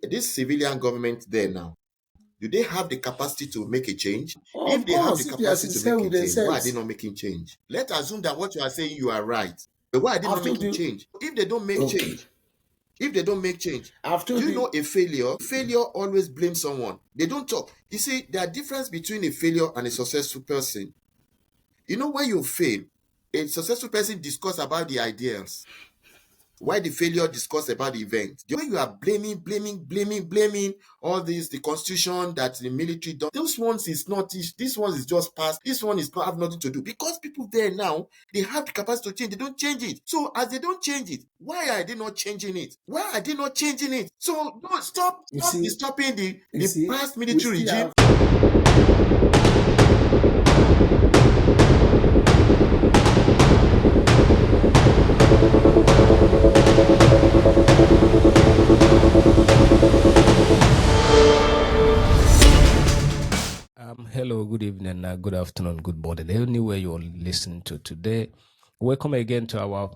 this civilian government there now, do they have the capacity to make a change? Of If they have the course, if they are capacity to sincere make a with change, why are they themselves, not making change? Let's assume that what you are saying you are right. But why are they I've not told making you. change? If they don't make Okay, change, if they don't make change, I've do told you know you. a failure? Failure always blames someone. They don't talk. You see, there are difference between a failure and a successful person. You know, when you fail, a successful person discuss about the ideals, why the failure discuss about the event. The way you are blaming all this, the constitution that the military done, those ones is not, this one is just past, this one is not have nothing to do. Because people there now, they have the capacity to change, they don't change it. So as they don't change it, why are they not changing it? Why are they not changing it? So no, stop You see, disturbing you the see, past we military still regime. have. Hello, good evening, good afternoon, good morning, anywhere you're listening to today. Welcome again to our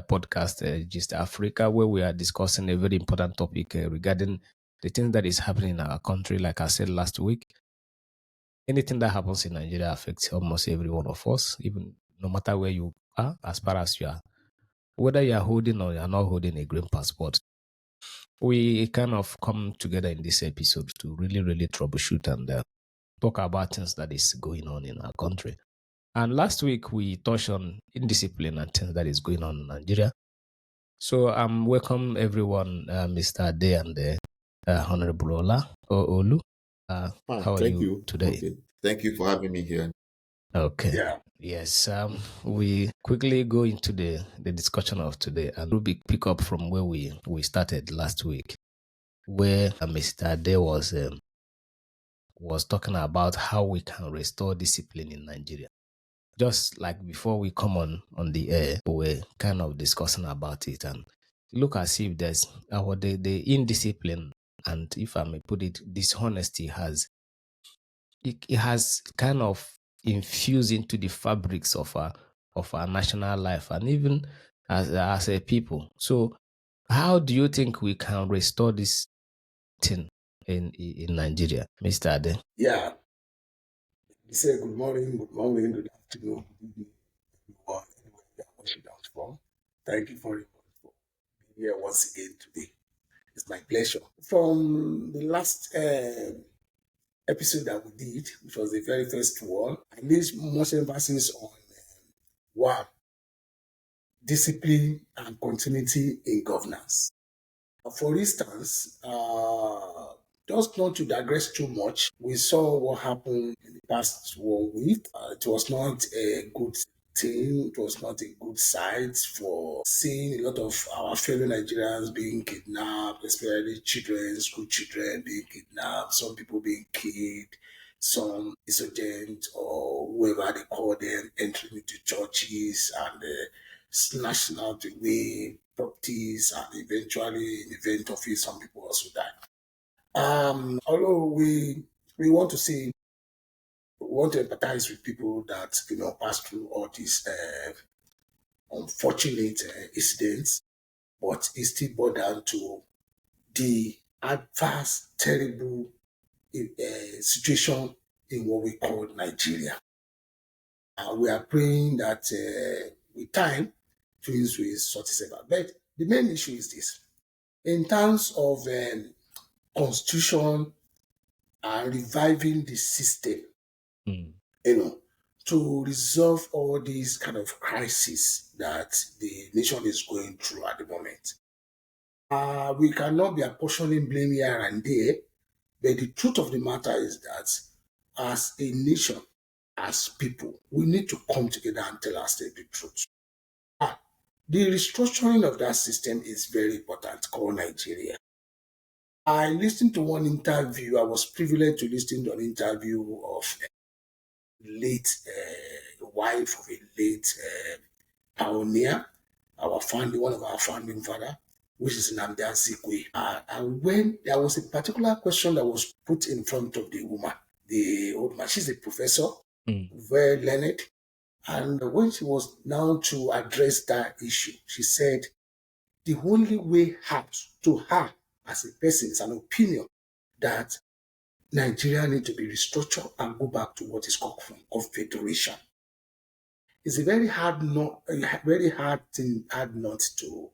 podcast, Gist Africa, where we are discussing a very important topic regarding the things that is happening in our country. Like I said last week, anything that happens in Nigeria affects almost every one of us, even no matter where you are, as far as you are, whether you are holding or you are not holding a green passport. We kind of come together in this episode to really troubleshoot and talk about things that is going on in our country. And last week we touched on indiscipline and things that is going on in Nigeria. So welcome everyone, Mr. Ade and Honorable Olu. How are Thank you you. today? Okay. Thank you for having me here. Okay. Yeah. Yes. We quickly go into the discussion of today, and we'll pick up from where we started last week, where Mr. Ade was talking about how we can restore discipline in Nigeria. Just like before we come on the air, we're kind of discussing about it and look as if there's the indiscipline, and if I may put it, dishonesty it has kind of infused into the fabrics of our national life and even as a people. So how do you think we can restore this thing in Nigeria, Mr. Ade? Yeah. You say good morning, good afternoon, good evening, everyone, anywhere you are watching out from. Thank you very much for being here once again today. It's my pleasure. From the last episode that we did, which was the very first one, I laid much emphasis on one, discipline and continuity in governance. For instance, just not to digress too much, we saw what happened in the past 1 week. It was not a good thing. It was not a good sight for seeing a lot of our fellow Nigerians being kidnapped, especially children, school children being kidnapped, some people being killed, some insurgents or whoever they call them entering into churches and snatching out away properties, and eventually in the event of it, some people also die. Although we want to see, we want to empathize with people that pass through all these unfortunate incidents, but it still boils down to the adverse, terrible situation in what we call Nigeria. We are praying that with time, things will sort itself out. But the main issue is this: in terms of constitution and reviving the system, Mm. you know, to resolve all these kind of crises that the nation is going through at the moment. We cannot be apportioning blame here and there, but the truth of the matter is that as a nation, as people, we need to come together and tell ourselves the truth. The restructuring of that system is very important, called Nigeria. I listened to one interview. I was privileged to listen to an interview of late wife of a late pioneer, our founding, one of our founding father, which is Nnamdi Azikiwe. And when there was a particular question that was put in front of the old man, she's a professor, Mm. very learned, and when she was now to address that issue, she said the only way out to her as a person, it's an opinion that Nigeria need to be restructured and go back to what is called confederation. It's a very hard not a very hard thing, hard not to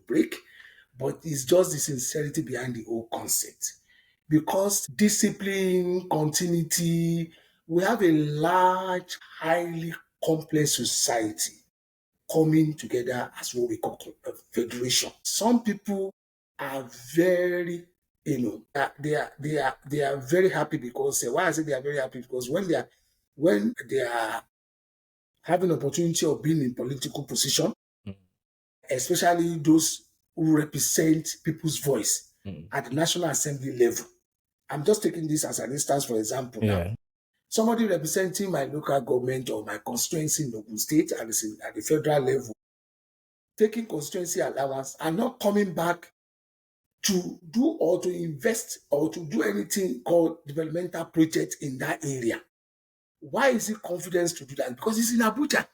break, but it's just the sincerity behind the whole concept. Because discipline, continuity, we have a large, highly complex society coming together as what we call a federation. Some people are very, they are very happy because why I say they are very happy because when they are having opportunity of being in political position, especially those who represent people's voice at the National Assembly level. I'm just taking this as an instance, for example, now. Somebody representing my local government or my constituency in Ogun State and is at the federal level, taking constituency allowance and not coming back to do or to invest or to do anything called developmental project in that area. Why is he confident to do that? Because he's in Abuja.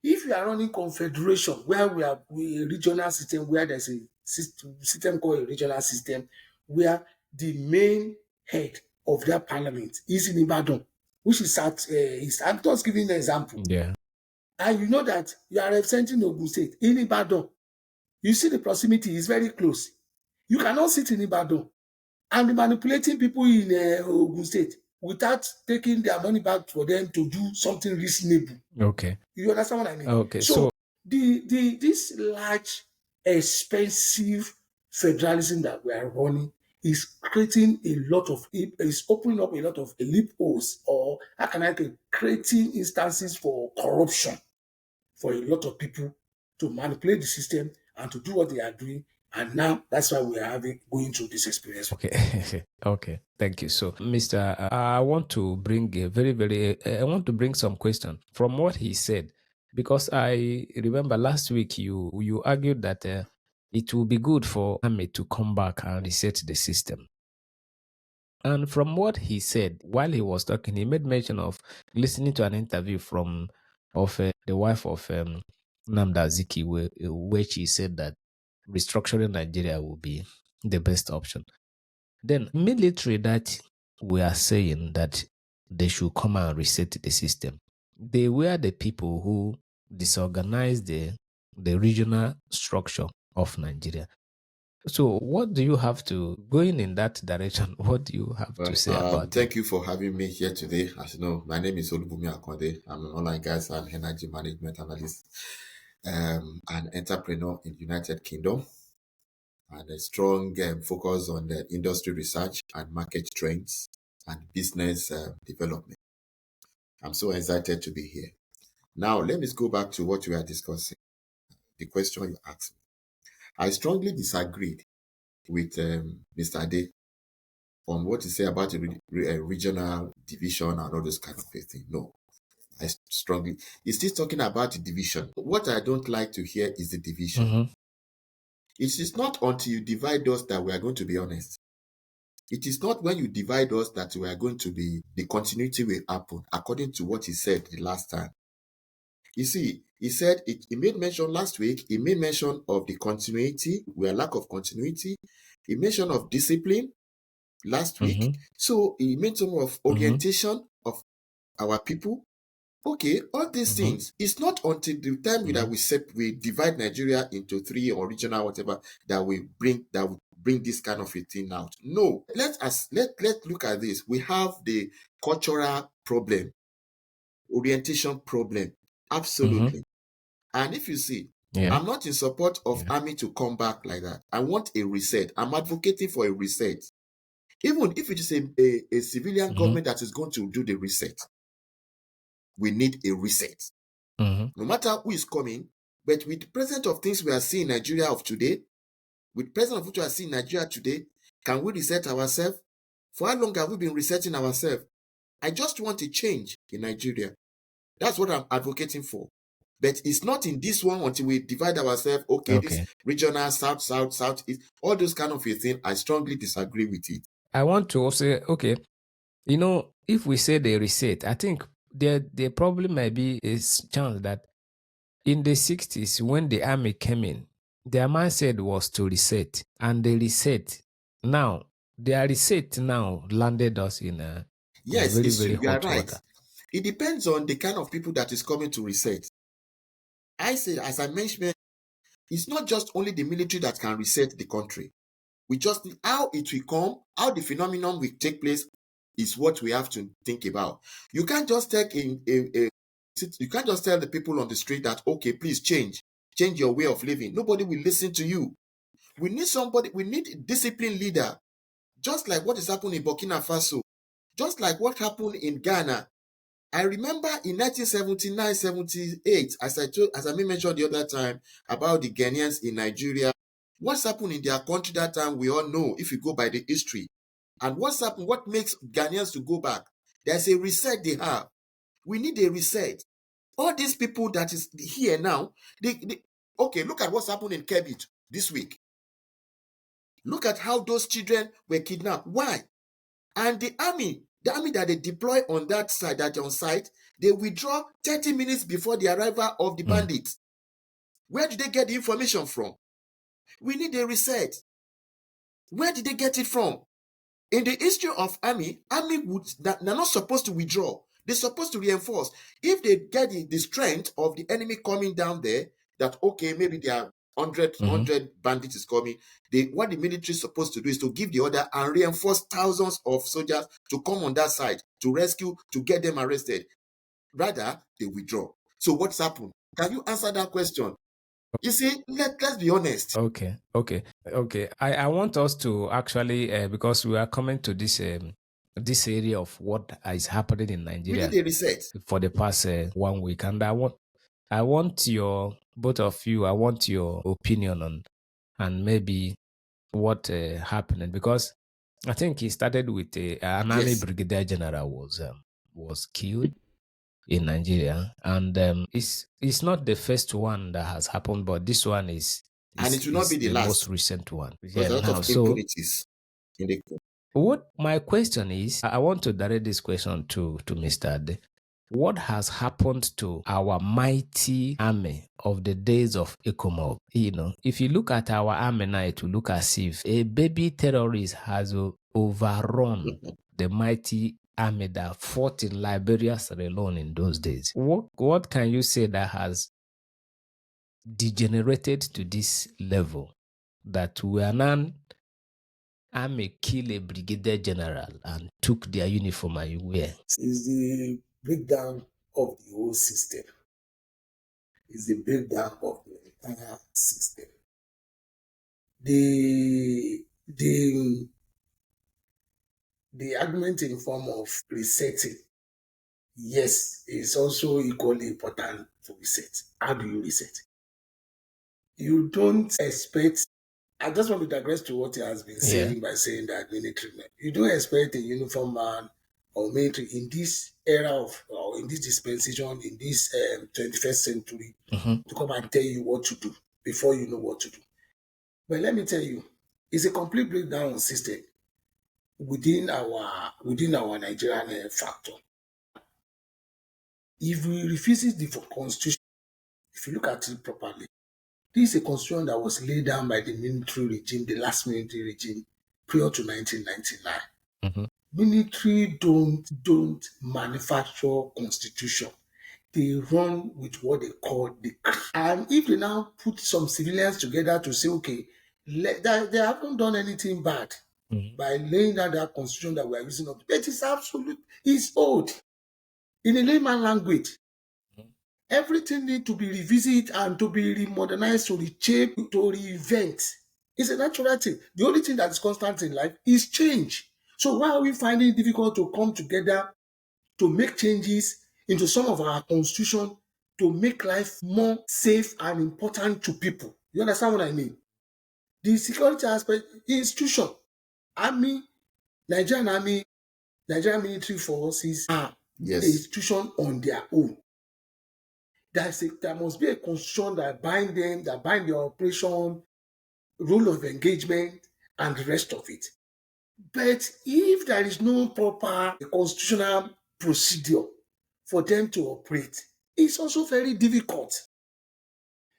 If you are running confederation where we a regional system where there's a system called a regional system where the main head of that parliament is in Ibadan, which is I'm just giving an example. Yeah. And you know that you are representing Ogun State in Ibadan. You see the proximity is very close. You cannot sit in Ibadan and be manipulating people in Ogun State without taking their money back for them to do something reasonable. Okay. You understand what I mean? Okay. So this large, expensive federalism that we are running is creating is opening up a lot of loopholes, or how can I say, creating instances for corruption for a lot of people to manipulate the system and to do what they are doing. And now that's why we are going through this experience. Okay. Okay. Thank you. So, Mr. I want to bring I want to bring some question from what he said, because I remember last week you argued that it will be good for army to come back and reset the system. And from what he said while he was talking, he made mention of listening to an interview of the wife of Nnamdi Azikiwe, where she said that restructuring Nigeria will be the best option. Then military that we are saying that they should come and reset the system. They were the people who disorganized the regional structure of Nigeria. So what do you have to, going in that direction, what do you have to say about Thank you for having me here today. As you know, my name is Olubumi Akonde. I'm an online gas and energy management analyst, an entrepreneur in the United Kingdom, and a strong focus on the industry research and market trends and business development. I'm so excited to be here. Now, let me go back to what we are discussing, the question you asked me. I strongly disagreed with Mr. Ade on what he said about the regional division and all those kind of things. No, he's still talking about the division. What I don't like to hear is the division. Mm-hmm. It is not until you divide us that we are going to be honest. It is not when you divide us that we are going to be, the continuity will happen, according to what he said the last time. You see, he said, he made mention last week, he made mention of the continuity, we are lack of continuity. He mentioned of discipline last week. Mm-hmm. So he made some of orientation of our people. Okay, all these things, it's not until the time that we divide Nigeria into three or regional whatever that we bring this kind of a thing out. No, let's look at this. We have the cultural problem, orientation problem, absolutely. And if you see, I'm not in support of army to come back like that. I want a reset. I'm advocating for a reset. Even if it is a civilian government that is going to do the reset, we need a reset. No matter who is coming, but with the present of things we are seeing in Nigeria of today, with present of what we are seeing in Nigeria today, can we reset ourselves? For how long have we been resetting ourselves? I just want a change in Nigeria. That's what I'm advocating for. But it's not in this one until we divide ourselves. Okay, this regional, south, east, all those kind of a thing, I strongly disagree with it. I want to also, okay, if we say they reset, I think there probably might be a chance that in the 60s, when the army came in, their mindset was to reset, and they reset. Now, their reset now landed us in a Yes, very, it's very true. You are hot right. water. It depends on the kind of people that is coming to reset. I say, as I mentioned, it's not just only the military that can reset the country. We just need how it will come, how the phenomenon will take place is what we have to think about. You can't just take you can't just tell the people on the street that, okay, please change your way of living. Nobody will listen to you. We need somebody, we need a disciplined leader, just like what is happening in Burkina Faso, just like what happened in Ghana. I remember in 1979, 78, as I mentioned the other time about the Ghanaians in Nigeria, what's happened in their country that time, we all know if you go by the history. And what's happened, what makes Ghanaians to go back? There's a reset they have. We need a reset. All these people that is here now, okay, look at what's happened in Kebbi this week. Look at how those children were kidnapped. Why? And the army that they deploy on that side, that on site, they withdraw 30 minutes before the arrival of the bandits. Where did they get the information from? We need a reset. Where did they get it from? In the history of army they're not supposed to withdraw. They're supposed to reinforce. If they get the strength of the enemy coming down there, that okay, maybe there are 100 bandits is coming. What the military is supposed to do is to give the order and reinforce thousands of soldiers to come on that side to rescue, to get them arrested. Rather, they withdraw. So what's happened? Can you answer that question? You see, let's be honest. Okay. I want us to actually, because we are coming to this area of what is happening in We Nigeria need a reset. for the past 1 week, and I want your both of you. I want your opinion on and maybe what happened, because I think he started with an army Yes. brigadier general was killed in Nigeria, and it's not the first one that has happened, but this one And it will not be is the the most last. recent one. There's Yeah, a lot now of so impunities in the what my question is, I want to direct this question to Mr. Ade. What has happened to our mighty army of the days of Ecomob? If you look at our army now, it will look as if a baby terrorist has overrun the mighty army that fought in Liberia, Sierra Leone in those days. What can you say that has degenerated to this level that we are now army kill a brigadier general and took their uniform and you wear? Is the breakdown of the whole system. Is the breakdown of the entire system. The argument in form of resetting, yes, is also equally important to reset. How do you reset? You don't expect. I just want to digress to what he has been saying by saying that military men. You don't expect a uniform man or military in this era or in this dispensation, in this 21st century, to come and tell you what to do before you know what to do. But let me tell you, it's a complete breakdown of system within our Nigerian factor. If we revisit the constitution, if you look at it properly, this is a constitution that was laid down by the military regime, the last military regime, prior to 1999. Military don't manufacture constitution. They run with what they call the. And if they now put some civilians together to say, okay, they haven't done anything bad by laying down that constitution that we are using up. It is absolute. It's old. In a layman language, everything needs to be revisited and to be remodernized, to reshape, to reinvent. It's a natural thing. The only thing that is constant in life is change. So why are we finding it difficult to come together to make changes into some of our constitution to make life more safe and important to people? You understand what I mean? The security aspect, institution, army, Nigerian army, Nigerian military forces are an institution on their own. There must be a constitution that bind them, that bind their operation, rule of engagement, and the rest of it. But if there is no proper constitutional procedure for them to operate, it's also very difficult.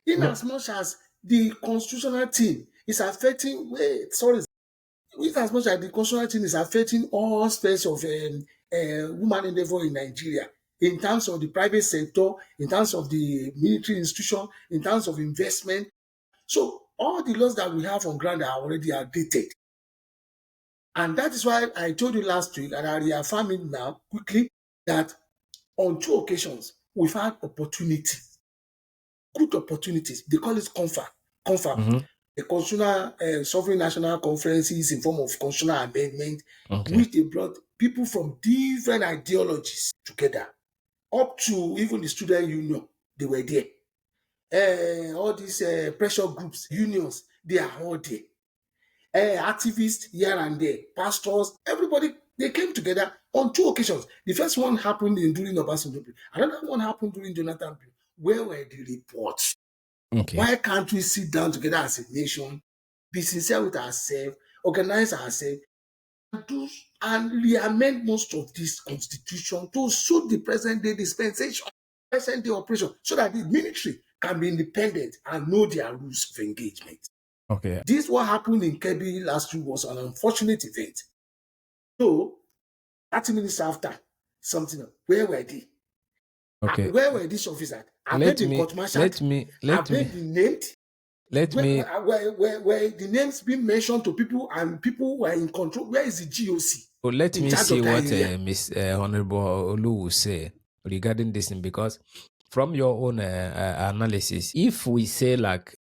In as much as the constitutional team is affecting, with as much as the constitutional team is affecting all aspects of human endeavor in Nigeria, in terms of the private sector, in terms of the military institution, in terms of investment. So all the laws that we have on ground are already outdated. And that is why I told you last week, and I reaffirm it now quickly, that on 2 occasions, we've had opportunities, good opportunities. They call it confab. The Constitutional Sovereign National Conferences in form of constitutional amendment, which they brought people from different ideologies together, up to even the student union, they were there. All these pressure groups, unions, they are all there. Activists here and there, pastors, everybody, they came together on 2 occasions. The first one happened during Obasanjo period. Another one happened during Jonathan period. Where were the reports? Why can't we sit down together as a nation, be sincere with ourselves, organize ourselves, and re-amend most of this constitution to suit the present day dispensation, present day operation, so that the military can be independent and know their rules of engagement. This what happened in Kebbi last week was an unfortunate event. So 30 minutes after something, where were they? Where were these officers? Have they been court-martialed? Have they been named? Were the names being mentioned to people and people were in control? Where is the GOC? Let me see what Miss Honorable Olu will say regarding this, because from your own analysis, if we say like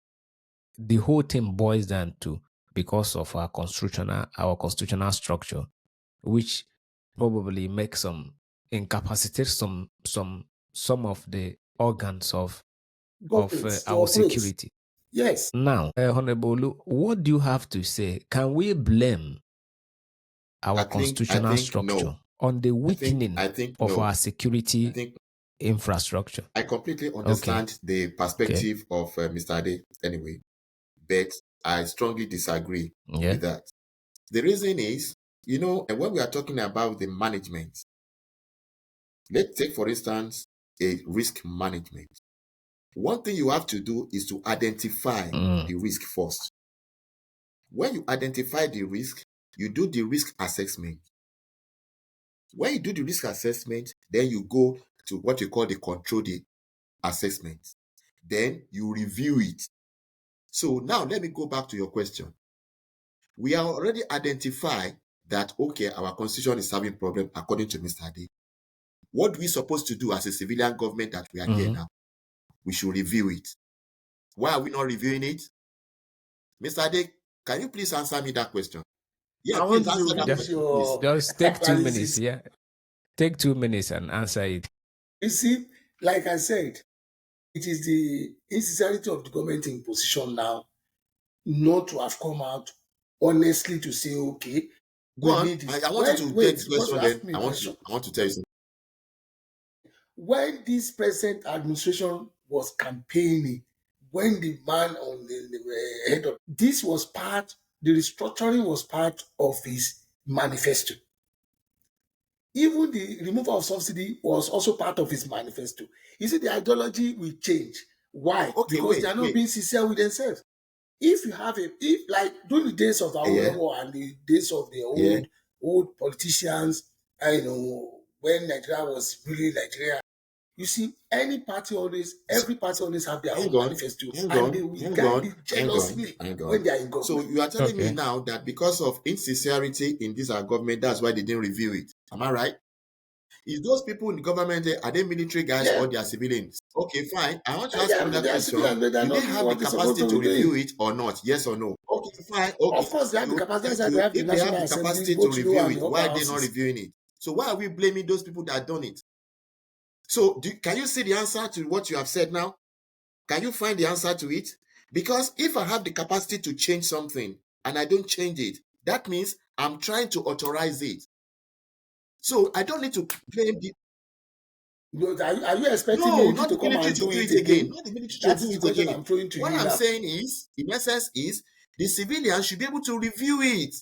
the whole thing boils down to because of our constitutional structure, which probably makes incapacitate some of the organs of our security. Yes. Now, Honorable Olu, what do you have to say? Can we blame our constitutional structure on the weakening of our security infrastructure? I completely understand the perspective of Mr. Ade anyway, but I strongly disagree with that. The reason is, when we are talking about the management, let's take, for instance, a risk management. One thing you have to do is to identify the risk first. When you identify the risk, you do the risk assessment. When you do the risk assessment, then you go to what you call the control assessment. Then you review it. So now let me go back to your question. We have already identified that, okay, our constitution is having problem according to Mr. Ade. What are we supposed to do as a civilian government that we are here now? We should review it. Why are we not reviewing it? Mr. Ade, can you please answer me that question? Yeah, please answer that question. Just take 2 minutes, Take 2 minutes and answer it. You see, like I said, it is the insincerity of the government in position now not to have come out honestly to say, okay, I want you to take this question then. I want to tell you something. When this present administration was campaigning, when the man on the head of this was the restructuring was part of his manifesto. Even the removal of subsidy was also part of his manifesto. You see, the ideology will change. Why? Because they are not being sincere with themselves. If you have like during the days of our war and the days of the old politicians, when Nigeria was really Nigeria, you see, every party always have their own manifesto, and they will guide it jealously when they are in government. So you are telling me now that because of insincerity in this our government, that's why they didn't review it. Am I right? Is those people in the government, are they military guys or they are civilians? Okay, fine. I want to ask you that question. Do they have the capacity to review it or not? Yes or no? Okay, fine. Okay. Of course, they have the capacity. If they have the capacity to review it, why are they not reviewing it? So why are we blaming those people that have done it? So can you see the answer to what you have said now? Can you find the answer to it? Because if I have the capacity to change something and I don't change it, that means I'm trying to authorize it. So I don't need to blame the... Are you expecting me to come and do it again? Not the military to do it again. I'm throwing to what I'm saying is, in essence, is the civilians should be able to review it.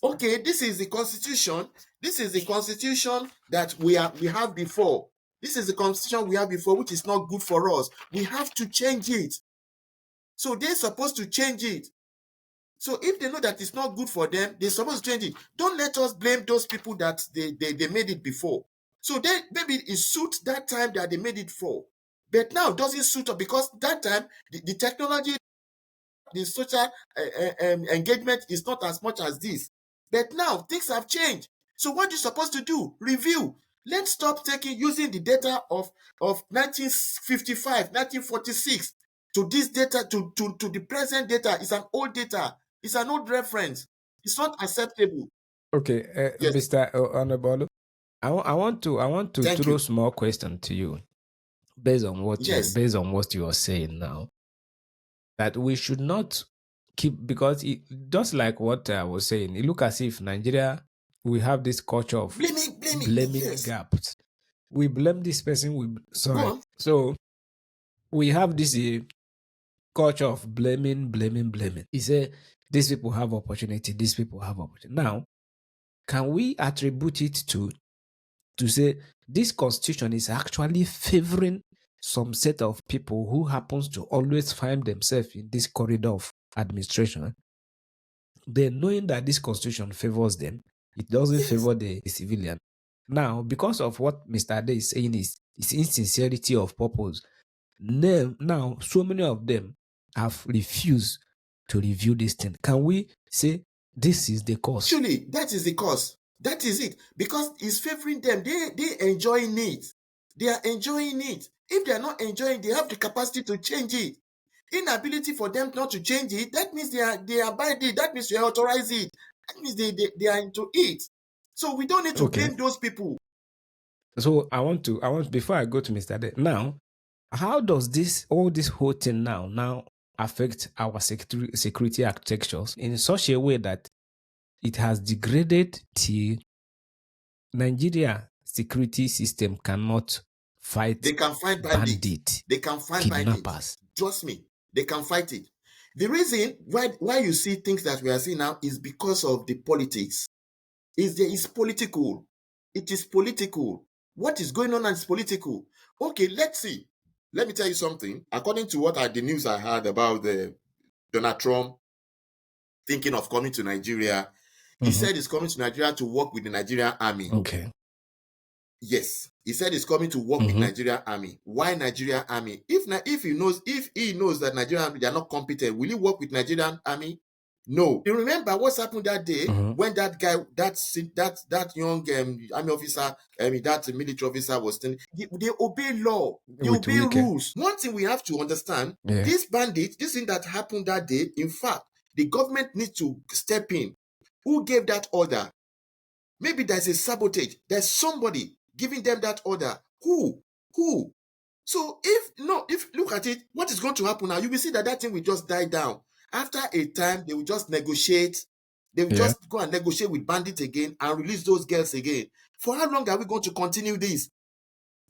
Okay, this is the constitution. This is the constitution that we have before. This is the constitution we have before, which is not good for us. We have to change it. So they're supposed to change it. So if they know that it's not good for them, they're supposed to change it. Don't let us blame those people that they made it before. So they maybe it suits that time that they made it for. But now it doesn't suit us because that time the technology, the social engagement is not as much as this. But now things have changed. So what are you supposed to do? Review. Let's stop using the data of 1955, 1946 to this data, to the present data. It's an old data. It's an old reference. It's not acceptable. Okay, Yes. Mr. Honorable, I want to Thank throw you. a small question to you based on what Yes. you are saying now. That we should not keep, because just like what I was saying, it look as if Nigeria, we have this culture of Blaming. blaming Yes. gaps. We blame this person. Go on. So we have this culture of blaming. He said these people have opportunity. These people have opportunity. Now, can we attribute it to say this constitution is actually favoring some set of people who happens to always find themselves in this corridor of administration? Then knowing that this constitution favors them, it doesn't Yes. favor the civilian. Now, because of what Mr. Ade is saying is insincerity of purpose, now so many of them have refused to review this thing. Can we say this is the cause? Surely, that is the cause. That is it. Because it's favoring them. They enjoying it. They are enjoying it. If they are not enjoying, they have the capacity to change it. Inability for them not to change it, that means they abide it. That means they authorize it. That means they are into it. So we don't need to blame those people. So I want before I go to Mr. Ade, now, how does this whole thing now affect our security architectures in such a way that it has degraded till Nigeria security system cannot fight? They can find bandits. They can find kidnappers. Bandits. Trust me, they can fight it. The reason why you see things that we are seeing now is because of the politics. It's political. It is political. What is going on is political. Okay, let's see. Let me tell you something. According to the news I heard about Donald Trump thinking of coming to Nigeria, he said he's coming to Nigeria to work with the Nigerian army. Okay. Yes, he said he's coming to work with Nigerian army. Why Nigerian army? If he knows that Nigerian army, they are not competent, will he work with Nigerian army? No. You remember what's happened that day when that guy, that young army officer, that military officer was telling, they obey law, they obey rules. One thing we have to understand, this bandit, this thing that happened that day, in fact, the government needs to step in. Who gave that order? Maybe there's a sabotage. There's somebody giving them that order. Who? So if look at it, what is going to happen now? You will see that thing will just die down. After a time, they will just negotiate. They will just go and negotiate with bandits again and release those girls again. For how long are we going to continue this?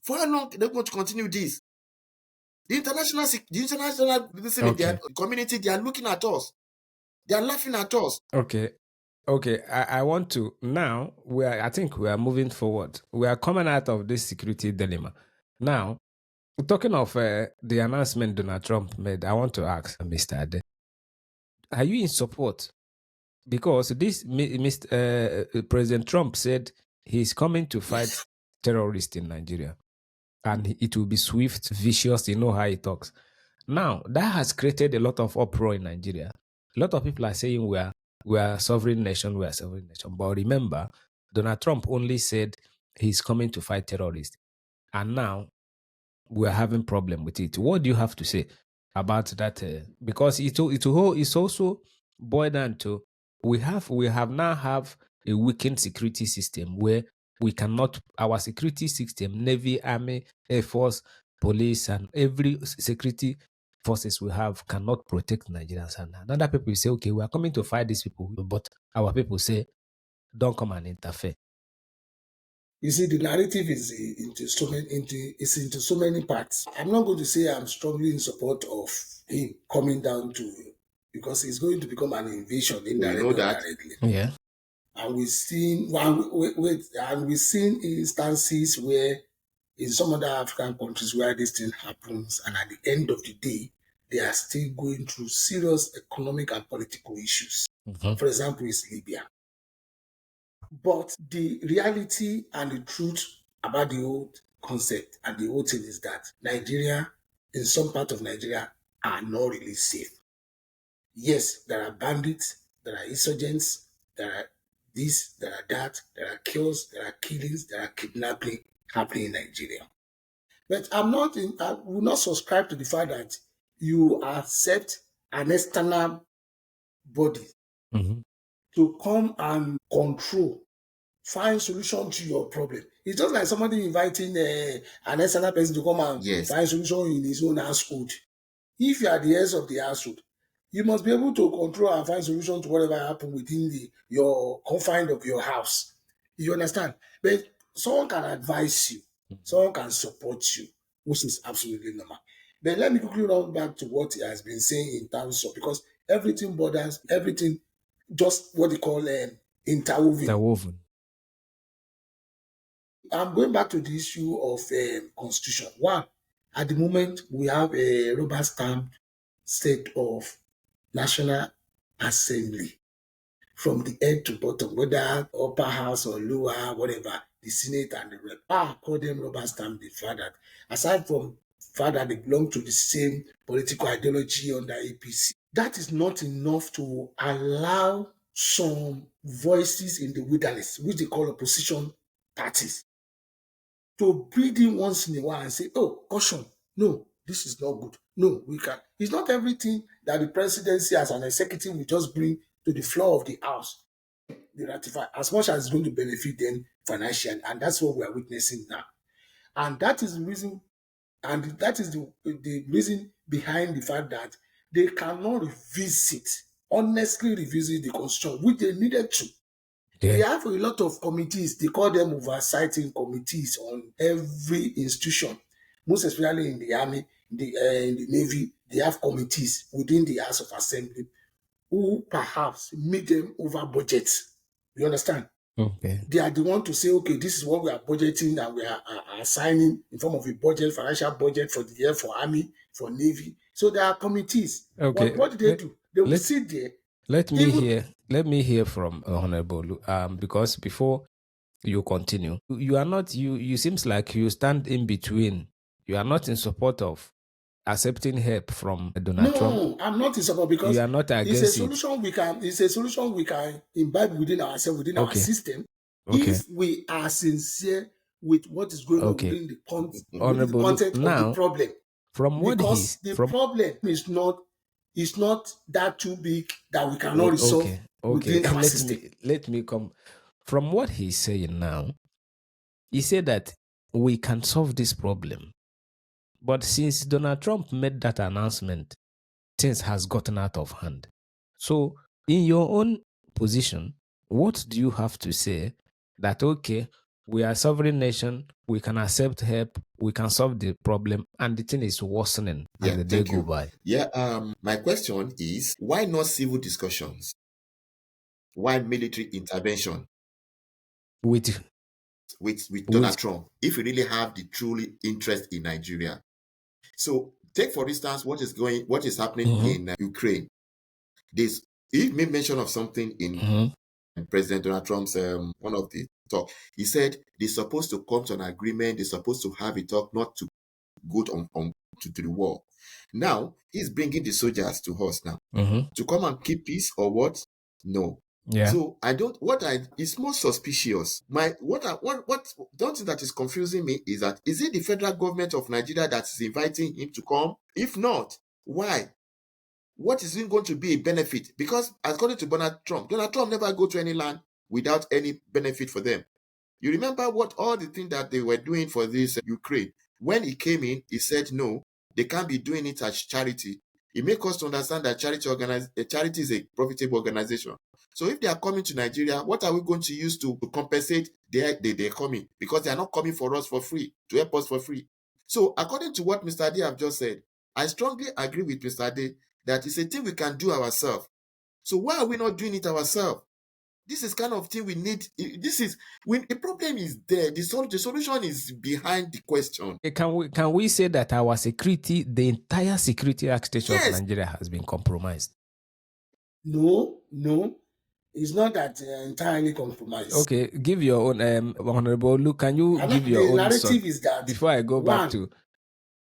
For how long are they going to continue this? The international community, they are looking at us. They are laughing at us. Okay, I want to now. I think we are moving forward. We are coming out of this security dilemma. Now, talking of the announcement Donald Trump made, I want to ask Mr. Ade, are you in support? Because this President Trump said he's coming to fight terrorists in Nigeria, and it will be swift, vicious. You know how he talks. Now, that has created a lot of uproar in Nigeria. A lot of people are saying we are a sovereign nation, But remember, Donald Trump only said he's coming to fight terrorists. And now we're having problem with it. What do you have to say about that? Because it's also boiled down to we now have a weakened security system where we cannot, our security system, Navy, Army, Air Force, police, and every security forces we have cannot protect Nigerians. And other people say, okay, we are coming to fight these people, but our people say, don't come and interfere. You see, the narrative is into so many parts. I'm not going to say I'm strongly in support of him coming down because it's going to become an invasion indirectly or directly. Yeah. And we've seen instances where in some other African countries where this thing happens, and at the end of the day, they are still going through serious economic and political issues. For example, is Libya. But the reality and the truth about the old concept and the whole thing is that Nigeria, in some part of Nigeria, are not really safe. Yes, there are bandits, there are insurgents, there are this, there are that, there are kills, there are killings, there are kidnapping happening in Nigeria. But I will not subscribe to the fact that you accept an external body to come and control, find solution to your problem. It's just like somebody inviting an external person to come and Yes. find solution in his own household. If you are the head of the household, you must be able to control and find solution to whatever happen within your confine of your house. You understand? But someone can advise you, someone can support you, which is absolutely normal. But let me quickly run back to what he has been saying in terms of, because everything borders, everything just what they call interwoven. Interwoven. I'm going back to the issue of constitution. One, at the moment, we have a rubber stamp state of National Assembly from the head to bottom, whether upper house or lower, whatever, the Senate and the rep. I call them rubber stamp the fact that aside from the fact that they belong to the same political ideology under APC, that is not enough to allow some voices in the wilderness, which they call opposition parties, to breathe in once in a while and say, oh, caution, no, this is not good. No, we can. It's not everything that the presidency as an executive will just bring to the floor of the house. They ratify as much as it's going to benefit them financially. And that's what we are witnessing now. And that is the reason, and that is the reason behind the fact that they cannot honestly revisit the constitution, which they needed to. Yeah. They have a lot of committees. They call them oversighting committees on every institution, most especially in the army, in the navy. They have committees within the House of Assembly who perhaps make them over budget. You understand? Okay. They are the one to say, okay, this is what we are budgeting and we are assigning in form of a budget, financial budget for the year, for army, for navy. So there are committees. Okay. What do? They will sit there. Let me hear from Honorable because before you continue, you are not you seems like you stand in between. You are not in support of accepting help from Donald Trump. No, I'm not in support because You are not against it's a solution we can imbibe within ourselves, within our system, if we are sincere with what is going on within the content of the problem. From what because the problem is not that too big that we cannot resolve within our system. Let me come. From what he's saying now, he said that we can solve this problem. But since Donald Trump made that announcement, things has gotten out of hand. So in your own position, what do you have to say that, okay, we are a sovereign nation, we can accept help, we can solve the problem, and the thing is worsening as the day go by? My question is, why not civil discussions? Why military intervention with Donald Trump, if you really have the truly interest in Nigeria? So take for instance what is happening in Ukraine. He made mention of something in President Donald Trump's one of the talk. He said they're supposed to come to an agreement. They're supposed to have a talk, not to go to the war. Now he's bringing the soldiers to us now to come and keep peace or what? No. Yeah. So it's more suspicious. What don't think that is confusing me is that, is it the federal government of Nigeria that is inviting him to come? If not, why? What is it going to be a benefit? Because according to Donald Trump never go to any land without any benefit for them. You remember what all the things that they were doing for this Ukraine. When he came in, he said no, they can't be doing it as charity. It makes us to understand that charity is a profitable organization. So if they are coming to Nigeria, what are we going to use to compensate they're coming? Because they are not coming for us for free, to help us for free. So according to what Mr. Ade have just said, I strongly agree with Mr. Ade that it's a thing we can do ourselves. So why are we not doing it ourselves? This is kind of thing we need. This is when the problem is there. The solution is behind the question. Can we say that our security, the entire security architecture of Yes. Nigeria has been compromised? No, it's not that entirely compromised. Okay, give your own, Honorable Luke. Can you give your the own narrative is that before I go back to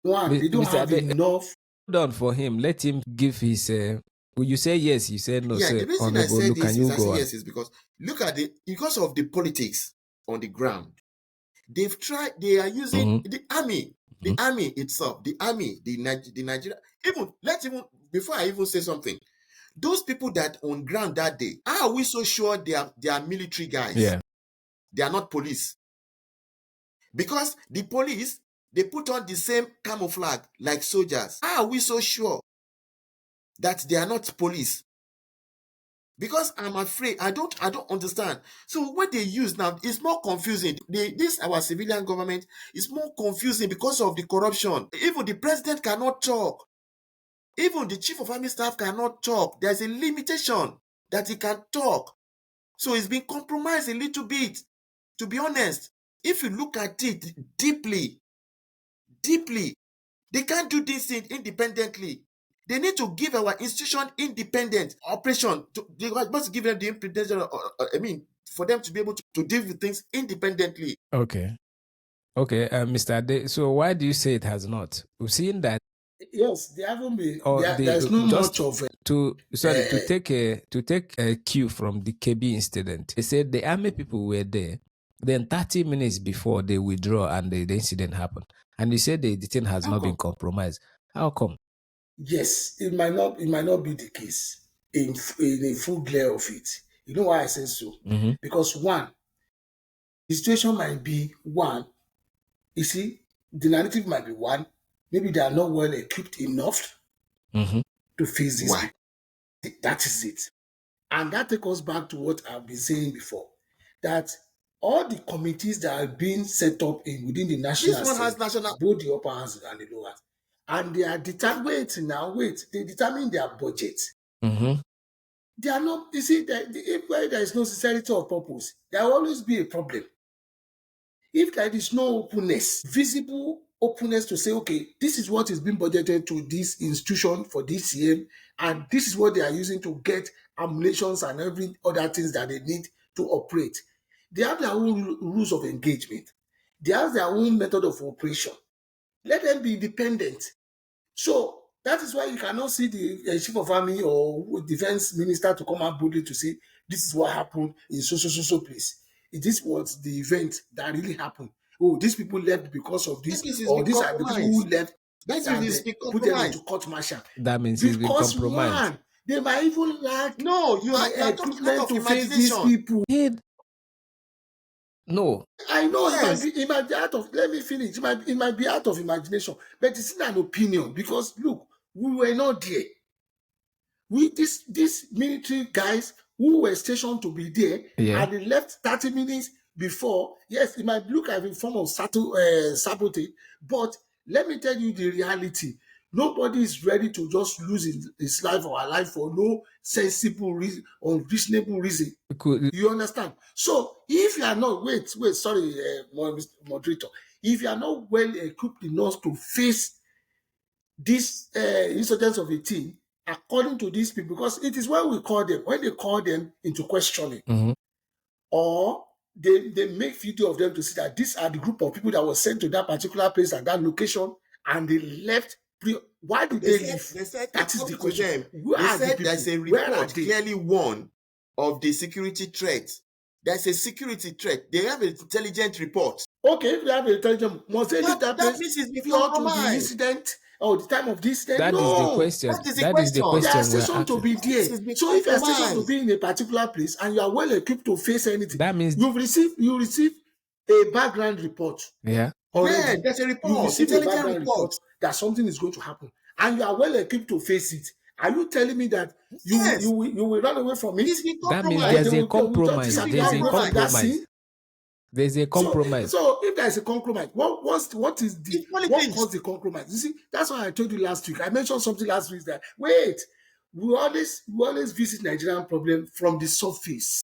they don't Mr. have Ade, enough. hold on for him. Let him give his. Will you say yes? You said no. Yeah, Say, the reason I Honorable said Luke, this can you is I go say on? yes is because look at because of the politics on the ground. They've tried. They are using the army. The army itself, the Nigeria. Even before I even say something, those people that on ground that day, how are we so sure they are military guys? Yeah. They are not police. Because the police, they put on the same camouflage like soldiers. How are we so sure that they are not police? Because I'm afraid, I don't understand. So what they use now is more confusing. This our civilian government is more confusing because of the corruption. Even the president cannot talk. Even the chief of army staff cannot talk. There's a limitation that he can talk. So it's been compromised a little bit. To be honest, if you look at it deeply, they can't do this thing independently. They need to give our institution independent operation. They must give them the independence. For them to be able to deal with things independently. Okay, Mr. Ade. So why do you say it has not? We've seen that. Yes, they haven't been. There's no much of it. To take a cue from the KB incident. They said the army people were there. Then 30 minutes before they withdraw and the incident happened, and they said the thing has not been compromised. How come? Yes, it might not be the case in a full glare of it. You know why I say so? Because one, the situation might be one. You see, the narrative might be one. Maybe they are not well equipped enough to face this. Why? That is it. And that takes us back to what I've been saying before, that all the committees that are being set up within the national This one has national, both the upper house and the lower house, and they are they determine their budget. They are not, you see, if there is no sincerity of purpose, there will always be a problem. If there is no openness, visible openness to say, okay, this is what is being budgeted to this institution for this year, and this is what they are using to get emulations and every other things that they need to operate. They have their own rules of engagement. They have their own method of operation. Let them be independent. So that is why you cannot see the chief of army or defense minister to come out boldly to say, this is what happened in so place. This was the event that really happened. Oh, these people left because of this, or these are the people who left. That's and put them into court martial. That means it's been compromised. One, they might even lack the equipment to face these people. No. I know it might be out of, let me finish. It might be out of imagination, but it's not an opinion because look, we were not there. These military guys who were stationed to be there and they left 30 minutes before. Yes, it might look like a form of sabotage, but let me tell you the reality. Nobody is ready to just lose his life or her life for no sensible reason or reasonable reason. You understand? So if you are not, sorry, moderator, if you are not well equipped enough to face this insurgents of a team, according to these people, because it is when they call them into questioning, or they make video of them to see that these are the group of people that were sent to that particular place at that location, and they left. Why did they leave? They said that is the question. They said there's a report clearly warned of the security threat. There's a security threat. They have an intelligent report. Okay, if they have an intelligent, must they leave that place prior to the incident or the time of this incident? That is the question. That is the question. They are stationed to be there. So if you are stationed to be in a particular place and you are well equipped to face anything, that means you receive a background report. Yeah. Already. Yeah, there's a report. You receive a background report that something is going to happen, and you are well equipped to face it. Are you telling me that you will run away from it? That means there's a compromise. There's a compromise. There's a compromise. So if there's a compromise, what caused the compromise? You see, that's why I told you last week. I mentioned something last week that we always visit Nigerian problem from the surface.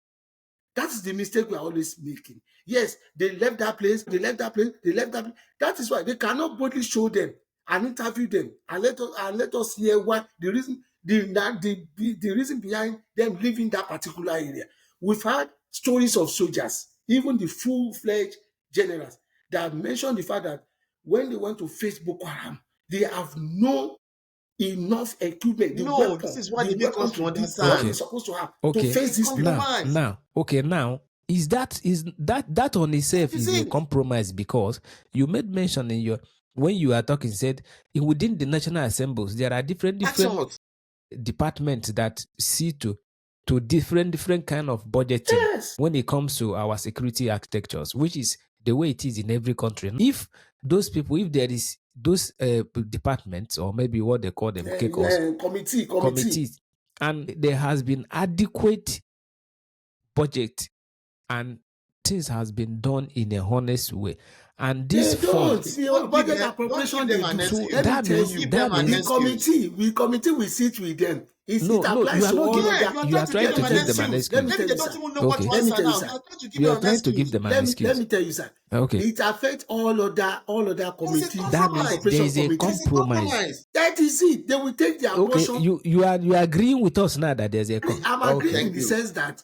That is the mistake we are always making. Yes, they left that place, they left that place, they left that place. That is why they cannot boldly show them and interview them and let us hear why the reason the reason behind them leaving that particular area. We've had stories of soldiers, even the full-fledged generals, that have mentioned the fact that when they went to face Boko Haram, they have no enough equipment, No, this is what the they make us to weaponry, what they're understand. supposed to have to Okay. face these people. Compromise. Now, is that on itself That is is a it. compromise? Because you made mention in your when you are talking, said within the national assemblies there are different That's all. departments that see to different kind of budgeting Yes. when it comes to our security architectures, which is the way it is in every country. If those people, if there is those departments, or maybe what they call them, Committees, and there has been adequate budget and things has been done in a honest way, and this they don't. fund, The budget appropriation they don't give them an do. excuse. Let me that tell means you, that means the committee will sit with them. It no, you applies are to not all giving. other. You are trying to give them an excuse. excuse. Maybe they don't even know what to Let me answer tell you, now. sir. You are trying to give You them are an trying to give excuse. them an Let excuse. me tell you, sir. Okay. It affects all other committees. That means there is a compromise. That is it. They will take their Okay, portion. you are agreeing with us now that there's a I'm agreeing in the sense that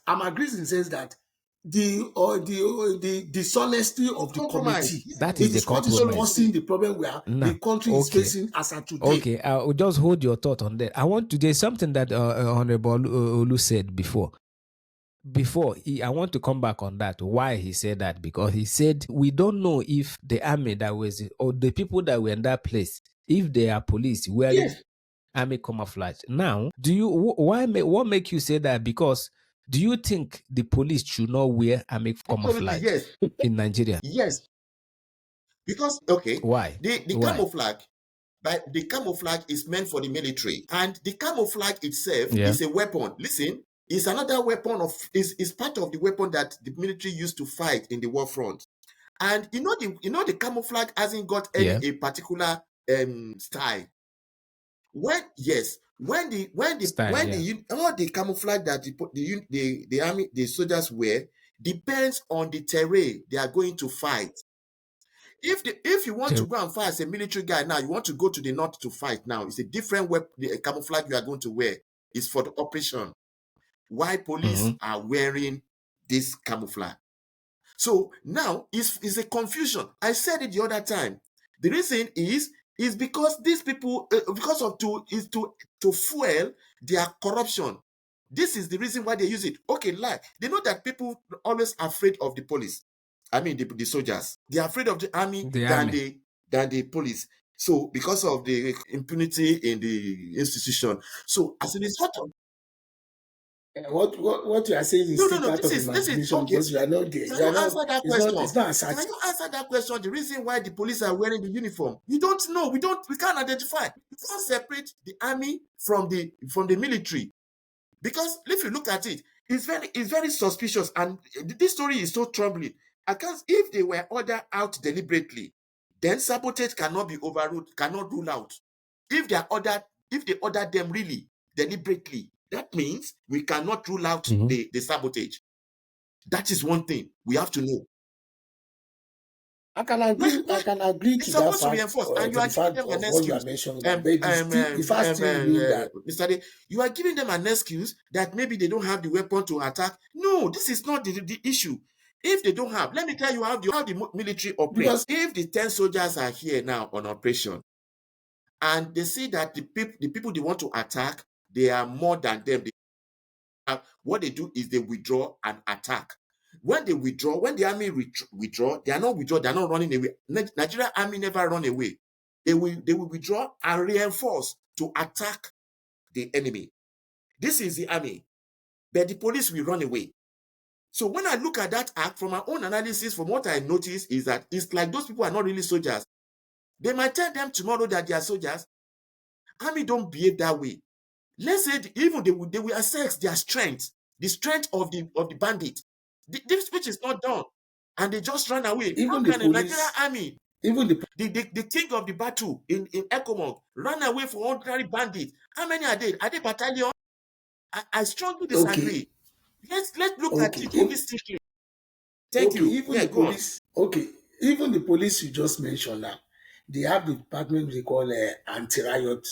the dishonesty of the Compromise. committee, that it is is the what is compromise. causing the problem where Nah, the country is okay. facing as of today. Okay, I'll just hold your thought on that. I want to. There's something that Honorable Olu said before. I want to come back on that. Why he said that? Because he said we don't know if the army that was or the people that were in that place, if they are police wearing Yes. army camouflage. Now, do you what make you say that? Because do you think the police should not wear army camouflage Yes. in Nigeria? Yes. Because okay, Why? the Why? camouflage, but the camouflage is meant for the military, and the camouflage itself Yeah. is a weapon. Listen, it's another weapon is part of the weapon that the military used to fight in the war front. And the camouflage hasn't got any Yeah. a particular style. When the Style, when yeah. the all the camouflage that the army, the soldiers wear depends on the terrain they are going to fight. If you want to go and fight as a military guy now, you want to go to the north to fight now, it's a different weapon. The camouflage you are going to wear is for the operation. Why police are wearing this camouflage? So now it's a confusion. I said it the other time. The reason is because these people, because of to fuel their corruption. This is the reason why they use it. Okay, they know that people are always afraid of the police. I mean the soldiers. They are afraid of the army than the police. So because of the impunity in the institution. So as a result of What you are saying is still part of imagination okay. because you are not there. Can you answer that question? It's not assertive. Can you answer that question? The reason why the police are wearing the uniform, you don't know. We can't identify. You can't separate the army from the military, because if you look at it, it's very suspicious, and this story is so troubling. If they were ordered out deliberately, then sabotage cannot be overruled, cannot rule out. If they ordered them really deliberately, that means we cannot rule out the sabotage. That is one thing we have to know. I can agree to that fact, and you are giving them an excuse. You are mentioning the fact that Mr. Day, you are giving them an excuse that maybe they don't have the weapon to attack. No, this is not the issue. If they don't have, let me tell you how the military operates. If the 10 soldiers are here now on operation, and they see that the people they want to attack, they are more than them. What they do is they withdraw and attack. When they withdraw, when the army withdraw, they are not running away. Nigerian army never run away. They will withdraw and reinforce to attack the enemy. This is the army. But the police will run away. So when I look at that act, from my own analysis, from what I notice, is that it's like those people are not really soldiers. They might tell them tomorrow that they are soldiers. Army don't behave that way. Let's say even they will assess their strength, the strength of the bandit. This which is not done, and they just run away. Even the police, Nigerian army, even the king of the battle in Ekomog ran away from ordinary bandits. How many are they? Are they battalion? I strongly disagree. Okay. Let's look at Okay. it holistically. Thank Okay, you. even Yeah, the go on. police, okay, even the police you just mentioned now, they have the department they call anti-riot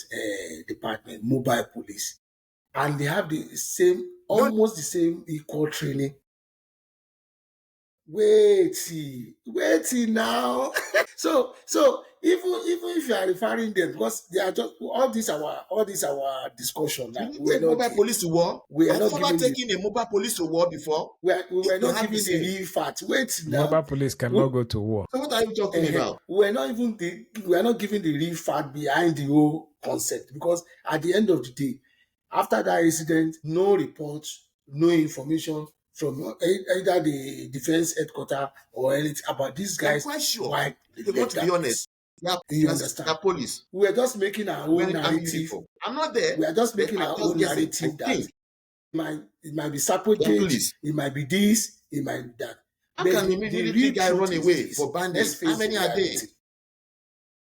department, mobile police, and they have the same, Don't almost the same equal training. Wait now. So even if you are referring them, because they are just all this our discussion you now, not we were take not mobile there. police to war. We are Have not you ever given the taken a mobile police to war before? we If were they not have the given the same. real fact. Wait now. Mobile police cannot We, go to war. So what are you talking about? we are not giving the real fact behind the whole concept, because at the end of the day, after that incident, no report, no information from either the defense headquarters or anything about these I'm guys quite sure. why they If you want left to be that honest, place. they You are understand? police We are just making our own wearing army narrative. uniform. I'm not there, We are just but making I'm our just own guessing. I narrative that think it might be they are sabotage, police. it might be this, it might be that. How But can the, the the military real guy truth run is away this. for Let's bandits? How face the many are they? reality.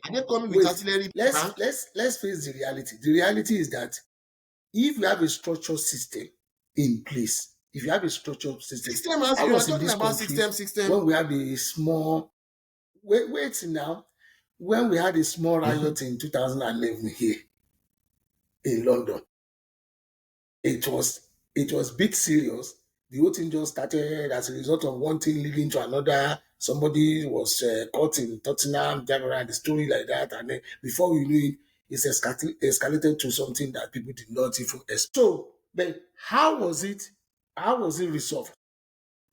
Are they coming with Wait, artillery let's tank? let's let's face the reality. The reality is that if you have a structured system in place, if you have a structured system, System as I you are was in talking this about country system. when we had a small wait now, when we had a small Mhm. riot in 2011 here in London. It was bit serious. The whole thing just started as a result of one thing leading to another. Somebody was caught in Tottenham, and the story like that, and then before we knew it, it's escalated to something that people did not even expect. So, but how was it? How was it resolved?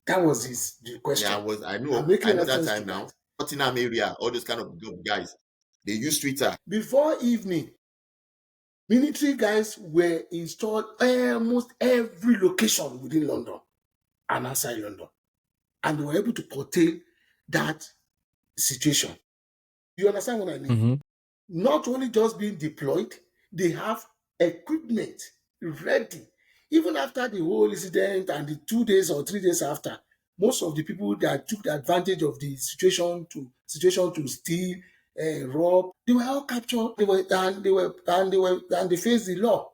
That was the Yeah, question. I I'm know. I making know that reference to time that. now. Tottenham area, all those kind of guys. They use Twitter. Before evening, military guys were installed almost every location within London and outside London, and they were able to curtail that situation. You understand what I mean? Mm-hmm. Not only just being deployed, they have equipment ready. Even after the whole incident and the 2 days or 3 days after, most of the people that took advantage of the situation to steal, rob, they were all captured. They faced the law.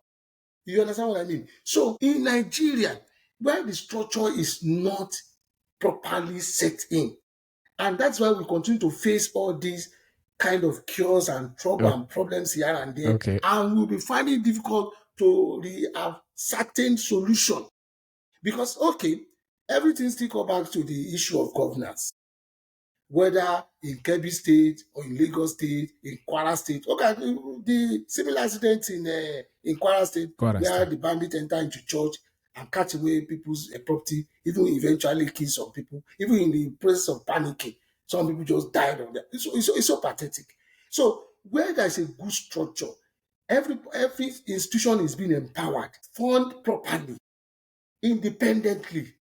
You understand what I mean? So in Nigeria, where the structure is not properly set in, and that's why we continue to face all these kind of cures and trouble Oh, and problems here and there, okay. and we'll be finding it difficult to have certain solution, because okay, everything still come back to the issue of governance, whether in Kebbi State or in Lagos State, in Kwara State. Okay, the similar incident in Kwara State, where Quarter. the bandit enter into church and catch away people's property, even eventually kill some people, even in the process of panicking, some people just died of that. It's so pathetic. So where there's a good structure, every institution is being empowered, fund properly, independently,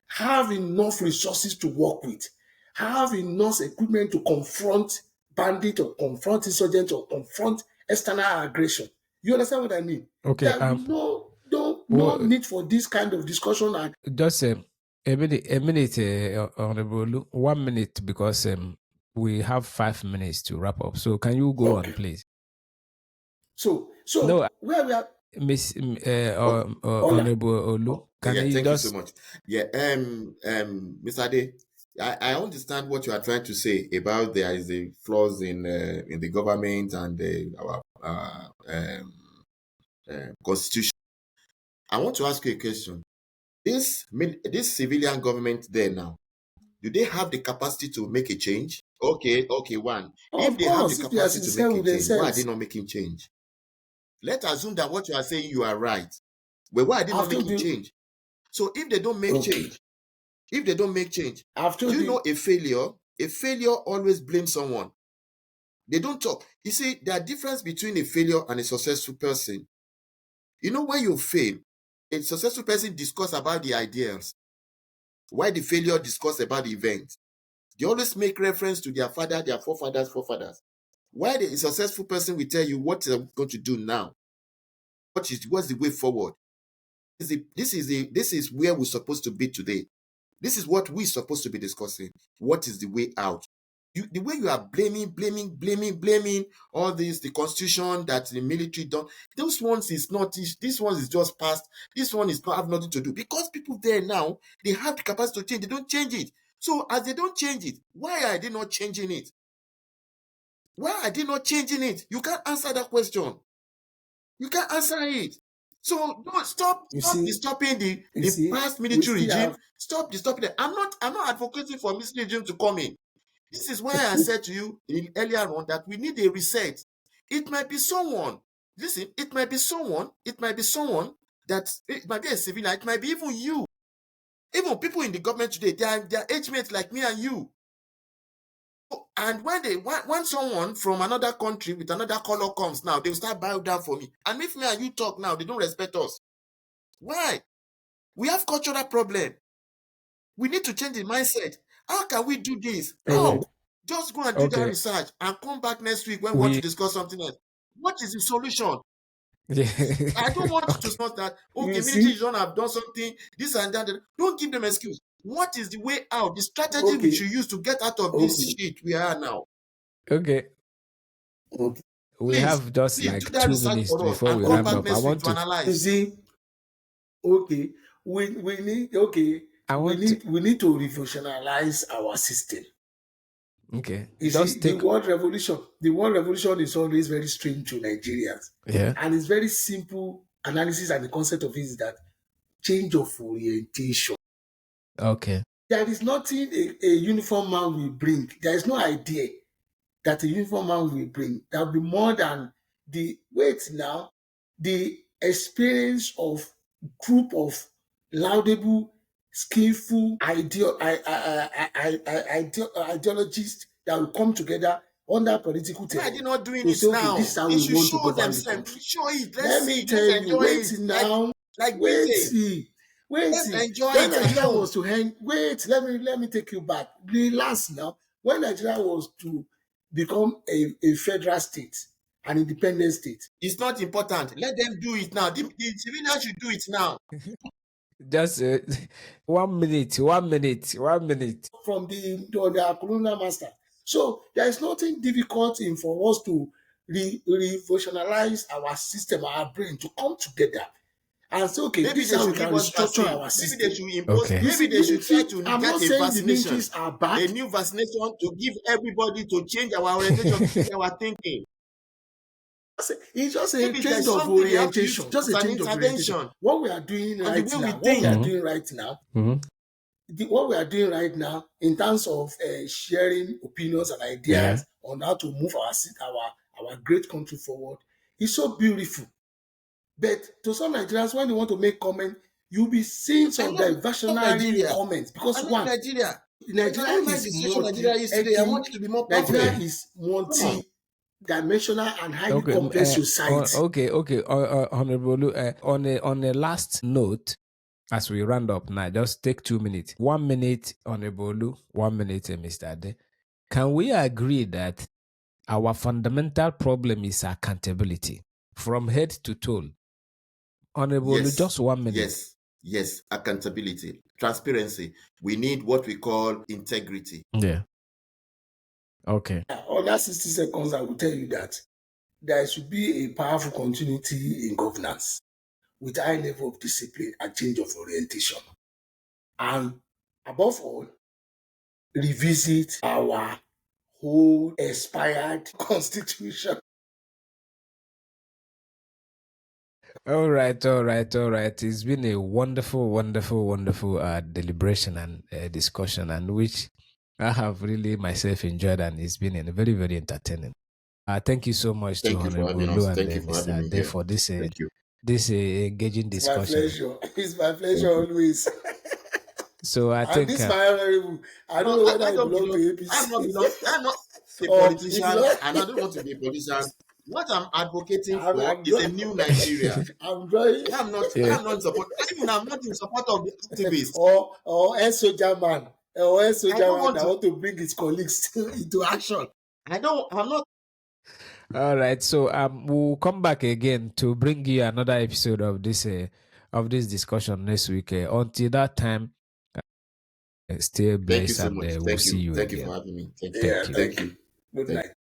have enough resources to work with, have enough equipment to confront bandit or confront insurgent or confront external aggression. You understand what I mean? Okay. There will be no Well, need for this kind of discussion. And just a minute, Honorable Lu, 1 minute, because we have 5 minutes to wrap up. So can you go on, okay, please? so No, where we are, Miss oh, Ola, Honorable Olu, can Yeah, you thank you so just much. Yeah, Mr. Ade, I understand what you are trying to say about there is a flaws in the government and our constitution. I want to ask you a question. This civilian government there now, do they have the capacity to make a change? Okay, one. If of they have the course, if they are capacity to sincere make a with change, why are they themselves, not making change? Let's assume that what you are saying you are right. But why are they not I've told making you, change? So if they don't make okay, change, if they don't make change, I've do told you you, know a failure always blames someone. They don't talk. You see, there are difference between a failure and a successful person. You know, when you fail, a successful person discuss about the ideas, while the failure discuss about the event. They always make reference to their father, their forefathers. Why the successful person will tell you what I'm going to do now, what's the way forward. This is where we're supposed to be today. This is what we're supposed to be discussing. What is the way out? the way you are blaming all this, the constitution that the military done, those ones is not, this one is just past, this one is not have nothing to do, because people there now, they have the capacity to change, they don't change it. So as they don't change it, why are they not changing it? Why are they not changing it? You can't answer that question. You can't answer it. So don't stop disturbing the past military regime. Stop disturbing them. I'm not advocating for military regime to come in. This is why I said to you earlier on that we need a reset. It might be someone. Listen, it might be someone that it might be a civilian, it might be even you. Even people in the government today, they are age mates like me and you. And when someone from another country with another color comes now, they'll start bowing down for me. And if me and you talk now, they don't respect us. Why? We have cultural problem. We need to change the mindset. How can we do this? How? Just go and do that research and come back next week when we want to discuss something else. What is the solution? I don't want to start that, okay, military don't have done something, this and that. Don't give them excuse. What is the way out? The strategy we should use to get out of this shit we are now. Okay. We have just like 2 minutes before we wrap up. I want to analyze. You see, okay, we need to revolutionalize our system. Okay. You see, the world revolution is always very strange to Nigerians. Yeah. And it's very simple analysis, and the concept of it is that change of orientation. Okay. There is nothing a uniform man will bring. There is no idea that a uniform man will bring. There will be more than the experience of group of laudable, skillful ideologists that will come together under political terror. Why are they not doing it now? This is how they we should want to show govern themselves. Show it. Let me tell you, wait now. Like wait. Let's enjoy when it. Nigeria was to hang, let me take you back. Relax now. When Nigeria was to become a federal state, an independent state, it's not important. Let them do it now. The civilians should do it now. Just 1 minute. From the colonial master. So there is nothing difficult for us to revolutionalize our system, our brain, to come together and say, okay, maybe this is how we can restructure our system. Maybe they should impose. Okay. Maybe they should try to get a vaccination, a new vaccination to give everybody to change our orientation, change our thinking. It's just a change of orientation. Just a change of orientation. What we are doing right now, what we are doing right now in terms of sharing opinions and ideas on how to move our great country forward is so beautiful. But to some Nigerians, when they want to make comment, you'll be seeing some diversionary comments. Because Nigeria is multi-dimensional and highly complex society. Honorable, on a last note, as we round up now, just take 2 minutes. 1 minute, Honorable, 1 minute, Mr. Ade. Can we agree that our fundamental problem is accountability from head to toe? Honorable, just 1 minute. Yes, accountability, transparency. We need what we call integrity. Yeah. Okay. On that 60 seconds, I will tell you that there should be a powerful continuity in governance with a high level of discipline and change of orientation. And above all, revisit our whole expired constitution. All right. It's been a wonderful deliberation and discussion, and which I have really myself enjoyed, and it's been very, very entertaining. Thank you so much to Honorable Lu and Mr. Ade for this engaging discussion. It's my pleasure always. So I think this my honorable. I don't know whether I belong to APC. I'm not a politician, and I don't want to be a politician. What I'm advocating for is a new Nigeria. I'm not in support. Even I'm not in support of the activists or ex-soldier man that want to bring his colleagues into action. I'm not. All right, so we'll come back again to bring you another episode of this discussion next week. Until that time, Stay Thank you blessed, so and much. we'll Thank see you. you Thank you again. for having me. Thank you. Yeah, Thank you. thank you. Good Thank night. you.